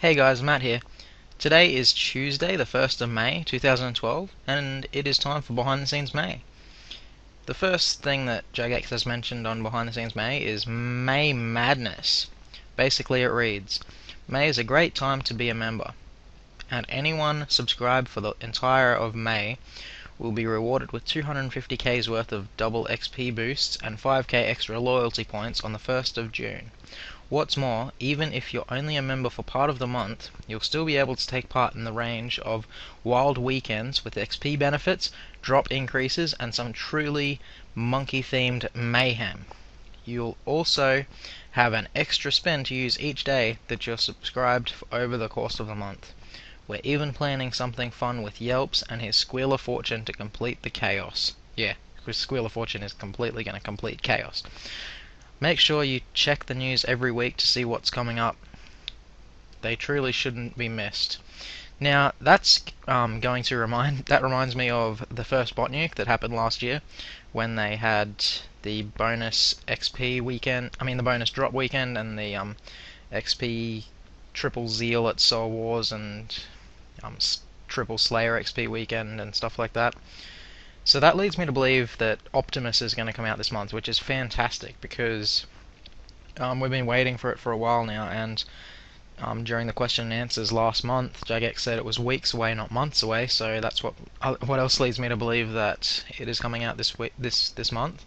Hey guys, Matt here. Today is Tuesday, the 1st of May 2012, and it is time for Behind the Scenes May. The first thing that Jagex has mentioned on Behind the Scenes May is May Madness. Basically, it reads, May is a great time to be a member, and anyone subscribed for the entire of May will be rewarded with 250k's worth of double XP boosts and 5k extra loyalty points on the 1st of June. What's more, even if you're only a member for part of the month, you'll still be able to take part in the range of wild weekends with XP benefits, drop increases, and some truly monkey-themed mayhem. You'll also have an extra spin to use each day that you're subscribed over the course of the month. We're even planning something fun with Yelps and his Squeal of Fortune to complete the chaos. Yeah, because Squeal of Fortune is completely going to complete chaos. Make sure you check the news every week to see what's coming up. They truly shouldn't be missed. Now, that reminds me of the first bot nuke that happened last year when they had the bonus XP weekend, the bonus drop weekend and the XP triple zeal at Soul Wars and triple Slayer XP weekend and stuff like that. So that leads me to believe that Optimus is going to come out this month, which is fantastic because we've been waiting for it for a while now, and during the question and answers last month, Jagex said it was weeks away, not months away. So that's what else leads me to believe that it is coming out this month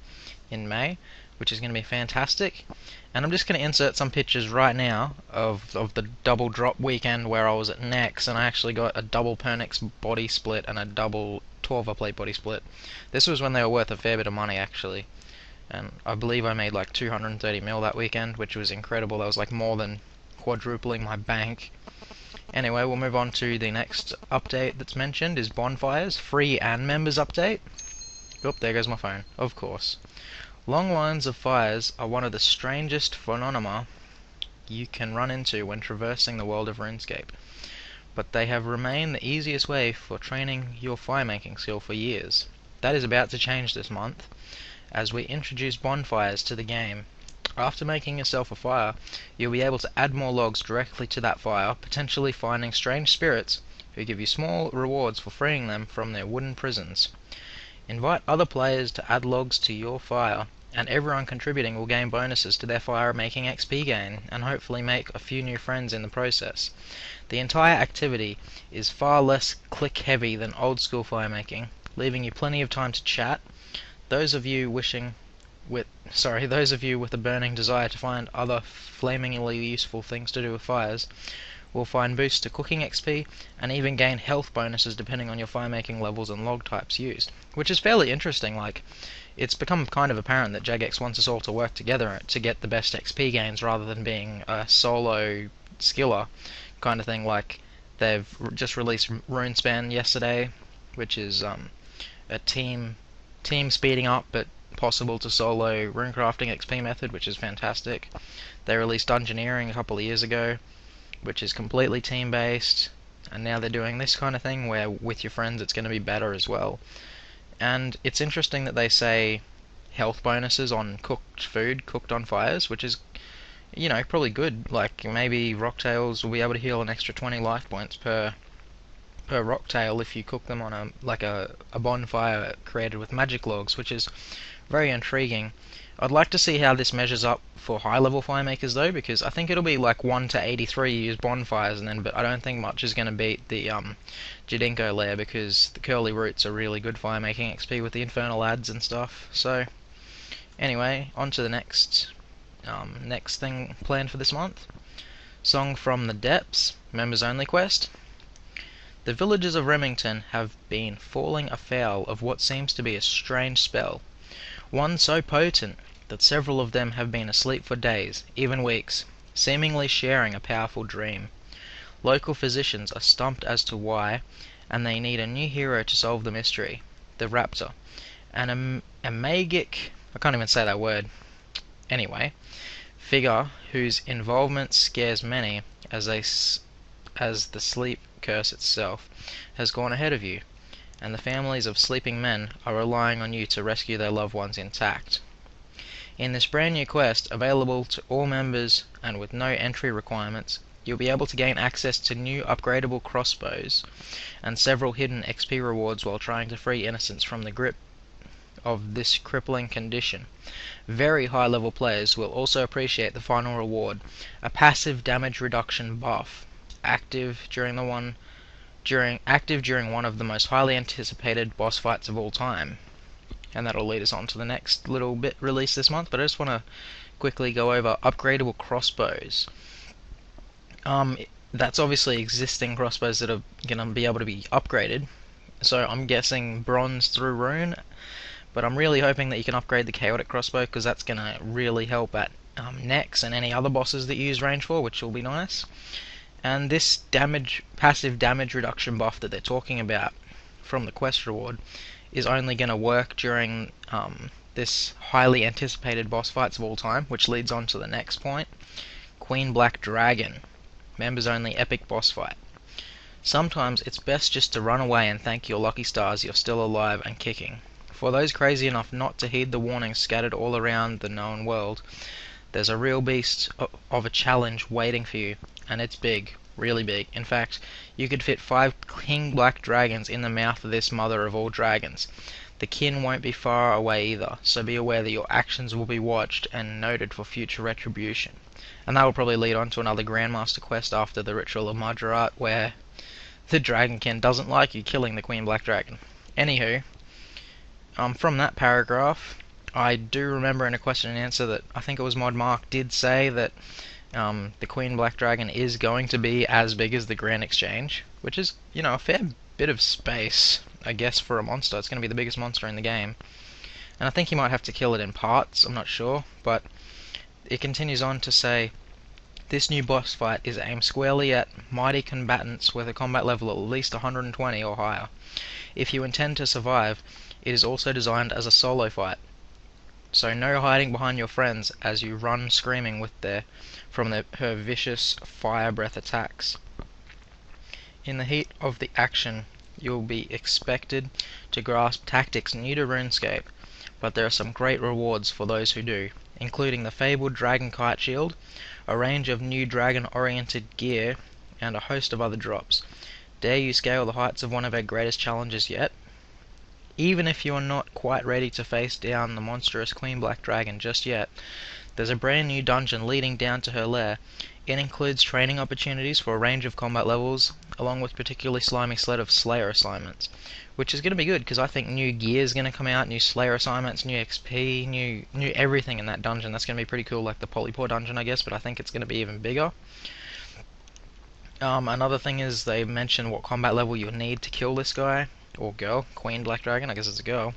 in May, which is going to be fantastic. And I'm just going to insert some pictures right now of the double drop weekend where I was at Nex, and I actually got a double Pernix body split and a double 12er plate body split. This was when they were worth a fair bit of money actually, and I believe I made like 230 mil that weekend, which was incredible. That was like more than quadrupling my bank. Anyway, we'll move on to the next update that's mentioned is Bonfires, free and members update. Oop, there goes my phone, of course. Long lines of fires are one of the strangest phenomena you can run into when traversing the world of RuneScape, but they have remained the easiest way for training your firemaking skill for years. That is about to change this month, as we introduce bonfires to the game. After making yourself a fire, you'll be able to add more logs directly to that fire, potentially finding strange spirits who give you small rewards for freeing them from their wooden prisons. Invite other players to add logs to your fire, and everyone contributing will gain bonuses to their fire making XP gain, and hopefully make a few new friends in the process. The entire activity is far less click heavy than old school firemaking, leaving you plenty of time to chat. Those of you with a burning desire to find other flamingly useful things to do with fires will find boosts to cooking XP and even gain health bonuses depending on your firemaking levels and log types used, which is fairly interesting. Like, it's become kind of apparent that Jagex wants us all to work together to get the best XP gains rather than being a solo skiller kind of thing. Like, they've just released Runespan yesterday, which is a team speeding up but possible to solo runecrafting XP method, which is fantastic. They released Dungeoneering a couple of years ago, which is completely team based, and now they're doing this kind of thing where with your friends it's going to be better as well. And it's interesting that they say health bonuses on cooked food, cooked on fires, which is, probably good. Like, maybe Rocktails will be able to heal an extra 20 life points per Rocktail if you cook them on a bonfire created with magic logs, which is very intriguing. I'd like to see how this measures up for high level firemakers though, because I think it'll be like 1 to 83 use bonfires, but I don't think much is going to beat the Jadinko lair, because the curly roots are really good firemaking XP with the infernal ads and stuff. So anyway, on to the next thing planned for this month. Song from the Depths, members only quest. The villagers of Remington have been falling afoul of what seems to be a strange spell, one so potent that several of them have been asleep for days, even weeks, seemingly sharing a powerful dream. Local physicians are stumped as to why, and they need a new hero to solve the mystery. The Raptor, an magic, I can't even say that word, anyway, figure whose involvement scares many as the sleep curse itself, has gone ahead of you, and the families of sleeping men are relying on you to rescue their loved ones intact. In this brand new quest, available to all members and with no entry requirements, you'll be able to gain access to new upgradable crossbows and several hidden XP rewards while trying to free innocents from the grip of this crippling condition. Very high level players will also appreciate the final reward, a passive damage reduction buff, active during one of the most highly anticipated boss fights of all time. And that'll lead us on to the next little bit released this month, but I just want to quickly go over upgradable crossbows. That's obviously existing crossbows that are going to be able to be upgraded, so I'm guessing bronze through rune, but I'm really hoping that you can upgrade the chaotic crossbow, because that's going to really help at Nex and any other bosses that you use range for, which will be nice. And this passive damage reduction buff that they're talking about from the quest reward is only going to work during this highly anticipated boss fights of all time, which leads on to the next point. Queen Black Dragon, members only epic boss fight. Sometimes it's best just to run away and thank your lucky stars you're still alive and kicking. For those crazy enough not to heed the warnings scattered all around the known world, there's a real beast of a challenge waiting for you, and it's big, really big. In fact, you could fit 5 King Black Dragons in the mouth of this mother of all dragons. The kin won't be far away either, so be aware that your actions will be watched and noted for future retribution. And that will probably lead on to another Grandmaster quest after the Ritual of Majorat, where the Dragonkin doesn't like you killing the Queen Black Dragon. Anywho, from that paragraph, I do remember in a question and answer that I think it was Mod Mark did say that the Queen Black Dragon is going to be as big as the Grand Exchange, which is, a fair bit of space, I guess, for a monster. It's going to be the biggest monster in the game. And I think you might have to kill it in parts, I'm not sure, but it continues on to say, this new boss fight is aimed squarely at mighty combatants with a combat level at least 120 or higher. If you intend to survive, it is also designed as a solo fight, so no hiding behind your friends as you run screaming from her vicious fire breath attacks. In the heat of the action, you'll be expected to grasp tactics new to RuneScape, but there are some great rewards for those who do, including the fabled Dragon Kite Shield, a range of new dragon-oriented gear, and a host of other drops. Dare you scale the heights of one of our greatest challenges yet? Even if you are not quite ready to face down the monstrous Queen Black Dragon just yet, there's a brand new dungeon leading down to her lair. It includes training opportunities for a range of combat levels, along with particularly slimy sled of Slayer assignments, which is going to be good because I think new gear is going to come out, new Slayer assignments, new XP, new everything in that dungeon. That's going to be pretty cool, like the Polypore dungeon, I guess, but I think it's going to be even bigger. Another thing is they mention what combat level you need to kill this guy, or girl, Queen Black Dragon, I guess it's a girl.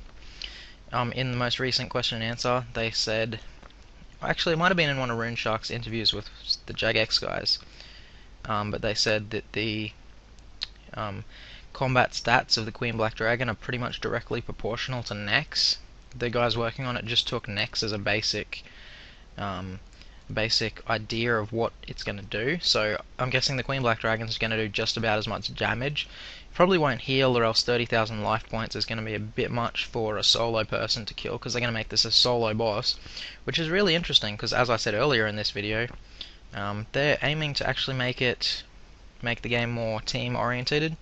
In the most recent question and answer, they said, actually it might have been in one of RuneShark's interviews with the Jagex guys, but they said that the combat stats of the Queen Black Dragon are pretty much directly proportional to Nex. The guys working on it just took Nex as a basic idea of what it's going to do, so I'm guessing the Queen Black Dragon is going to do just about as much damage. Probably won't heal, or else 30,000 life points is going to be a bit much for a solo person to kill, because they're going to make this a solo boss, which is really interesting, because as I said earlier in this video, they're aiming to actually make the game more team orientated.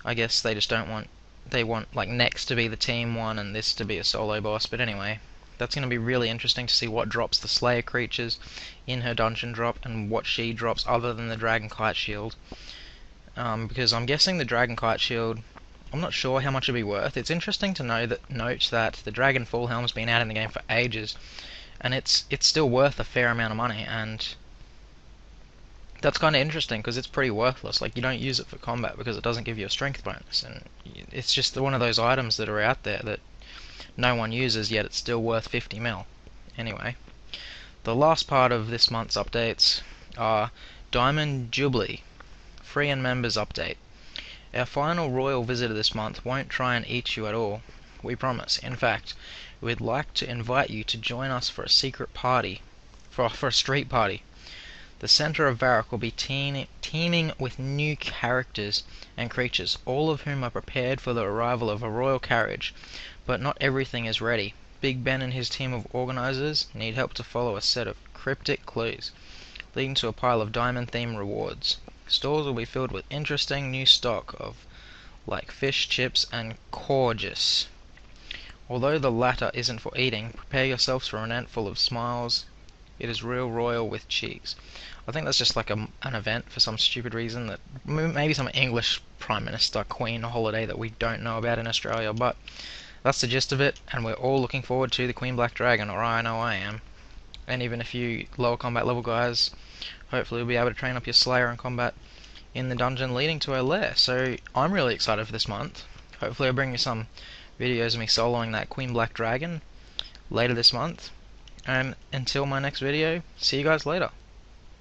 I guess they just they want like Nex to be the team one and this to be a solo boss, but anyway, that's going to be really interesting to see what drops the Slayer creatures in her dungeon drop and what she drops other than the Dragon Kite Shield. Because I'm guessing the Dragon Kite Shield, I'm not sure how much it'll be worth. It's interesting to note that the Dragon Full Helm's been out in the game for ages, and it's still worth a fair amount of money, and that's kind of interesting because it's pretty worthless. Like, you don't use it for combat because it doesn't give you a strength bonus, and it's just one of those items that are out there that no one uses, yet it's still worth 50 mil. Anyway, the last part of this month's updates are Diamond Jubilee. Free and members update. Our final royal visitor this month won't try and eat you at all, we promise. In fact, we'd like to invite you to join us for a secret party, for a street party. The center of Varrock will be teeming with new characters and creatures, all of whom are prepared for the arrival of a royal carriage, but not everything is ready. Big Ben and his team of organizers need help to follow a set of cryptic clues. leading to a pile of diamond-themed rewards. Stores will be filled with interesting new stock of like fish, chips, and gorgeous. Although the latter isn't for eating, prepare yourselves for an event full of smiles. It is real royal with cheeks. I think that's just like an event for some stupid reason, that maybe some English Prime Minister Queen holiday that we don't know about in Australia, but that's the gist of it, and we're all looking forward to the Queen Black Dragon, or I know I am. And even if you lower combat level guys, hopefully you'll be able to train up your Slayer in combat in the dungeon leading to our lair. So I'm really excited for this month. Hopefully I'll bring you some videos of me soloing that Queen Black Dragon later this month. And until my next video, see you guys later.